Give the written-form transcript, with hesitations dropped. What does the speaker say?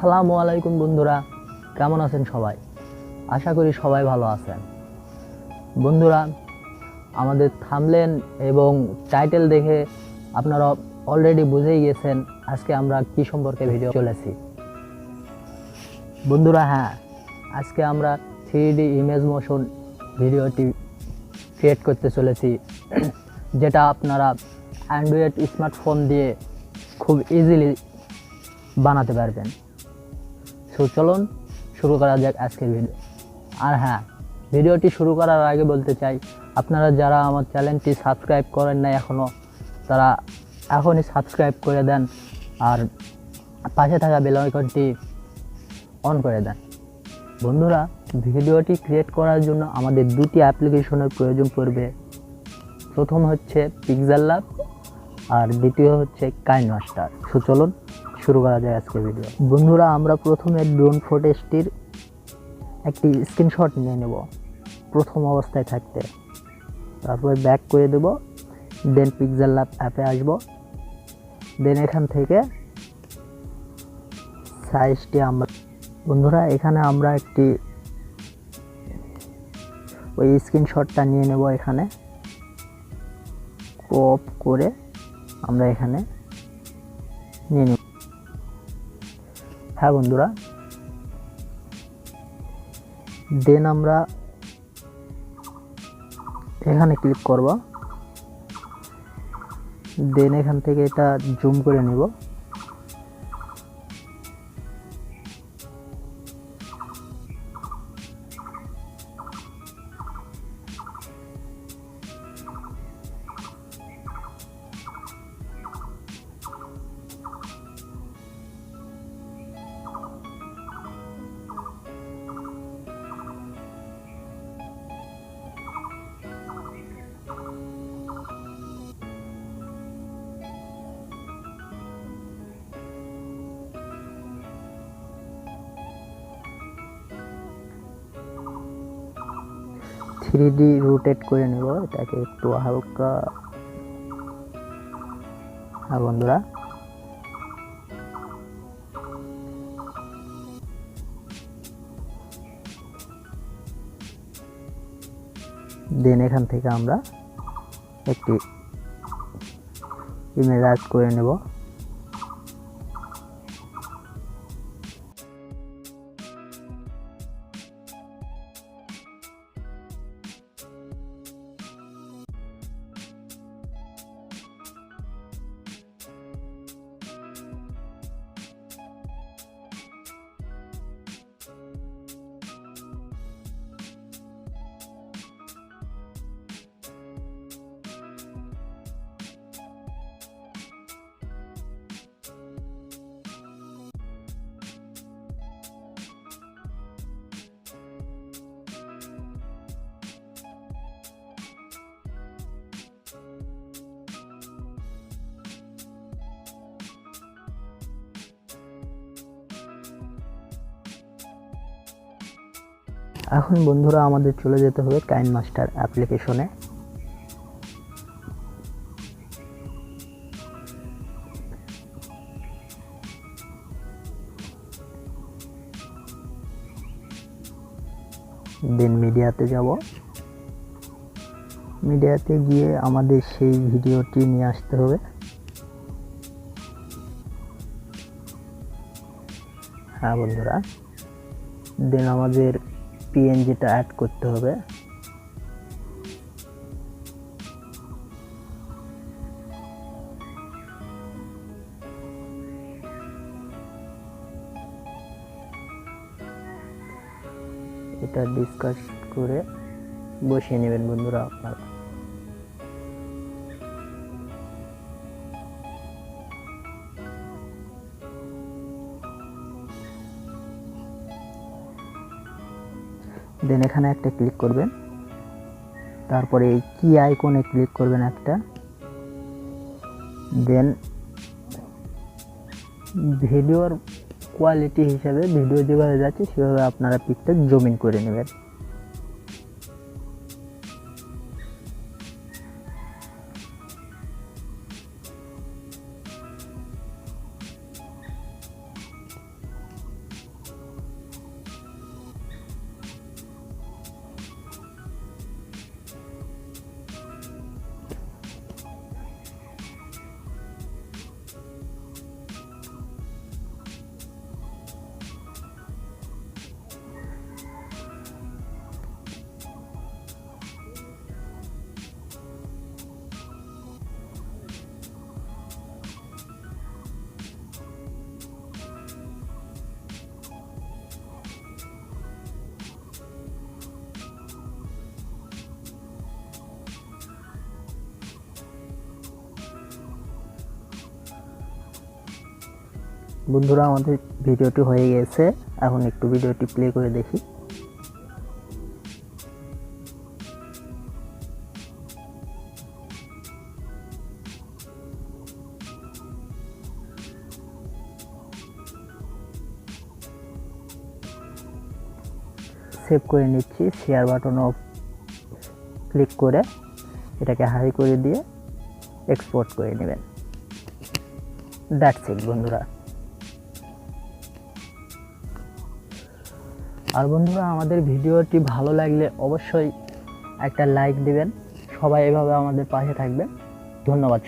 আসসালামু আলাইকুম বন্ধুরা, কেমন আছেন সবাই? আশা করি সবাই ভালো আছেন। বন্ধুরা, আমাদের থাম্বনেল এবং টাইটেল দেখে আপনারা অলরেডি বুঝেই গেছেন আজকে আমরা কি সম্পর্কে ভিডিও চলেছি। বন্ধুরা, হ্যাঁ, আজকে আমরা 3D ইমেজ মোশন ভিডিওটি ক্রিয়েট করতে চলেছি, যেটা আপনারা অ্যান্ড্রয়েড স্মার্টফোন দিয়ে খুব ইজিলি বানাতে পারবেন। সো চলুন শুরু করা যাক আজকের ভিডিও। আর হ্যাঁ, ভিডিওটি শুরু করার আগে বলতে চাই, আপনারা যারা আমার চ্যানেলটি সাবস্ক্রাইব করেন না এখনও, তারা এখনই সাবস্ক্রাইব করে দেন আর পাশে থাকা বেল আইকনটি অন করে দেন। বন্ধুরা, ভিডিওটি ক্রিয়েট করার জন্য আমাদের দুটি অ্যাপ্লিকেশনের প্রয়োজন পড়বে। প্রথম হচ্ছে পিক্সেল ল্যাব আর দ্বিতীয় হচ্ছে কাইনমাস্টার। সো চলুন শুরু করা যায় আজকের ভিডিও। বন্ধুরা, আমরা প্রথমে ড্রোন ফুটেজটির একটি স্ক্রিনশট নিয়ে নেব প্রথম অবস্থায় থাকতে, তারপরে ব্যাক করে দেব, দেন পিক্সেল ল্যাব অ্যাপে আসব, দেন এখান থেকে সাইজটি আমরা বন্ধুরা এখানে আমরা একটি ওই স্ক্রিনশটটা নিয়ে নেব, এখানে ক্রপ করে আমরা এখানে নিয়ে নেব। হ্যাঁ বন্ধুরা, দেন আমরা এখানে ক্লিক করব, দেন এখান থেকে এটা জুম করে নেব। থ্রিডি রোটেট করে নেব এটাকে একটু হালকা। হ্যাঁ বন্ধুরা, দেন এখান থেকে আমরা একটি ইমেজ অ্যাড করে নেব। এখন বন্ধুরা আমাদের চলে যেতে হবে কাইনমাস্টার অ্যাপ্লিকেশনে। দেন মিডিয়াতে যাব, মিডিয়াতে গিয়ে আমাদের সেই ভিডিওটি নিয়ে আসতে হবে। হ্যাঁ বন্ধুরা, দেন আমাদের পিএনজিটা অ্যাড করতে হবে। এটা ডিসকাস করে বসিয়ে নেবেন বন্ধুরা আপনারা। দেন এখানে একটা ক্লিক করবেন, তারপরে এই কি আইকনে ক্লিক করবেন একটা, দেন ভিডিওর কোয়ালিটি হিসাবে ভিডিও যেভাবে যাচ্ছে সেভাবে আপনারা পিকটা জুম ইন করে নেবেন। বন্ধুরা, আমাদের ভিডিওটি হয়ে গেছে। এখন একটু ভিডিওটি প্লে করে দেখি। সেভ করে নিচ্ছি। শেয়ার বাটনও ক্লিক করে এটাকে হাই করে দিয়ে এক্সপোর্ট করে নেবেন। দ্যাটস ইট বন্ধুরা। আর বন্ধুরা, আমাদের ভিডিওটি ভালো লাগলে অবশ্যই একটা লাইক দিবেন। সবাই এভাবে আমাদের পাশে থাকবেন। ধন্যবাদ।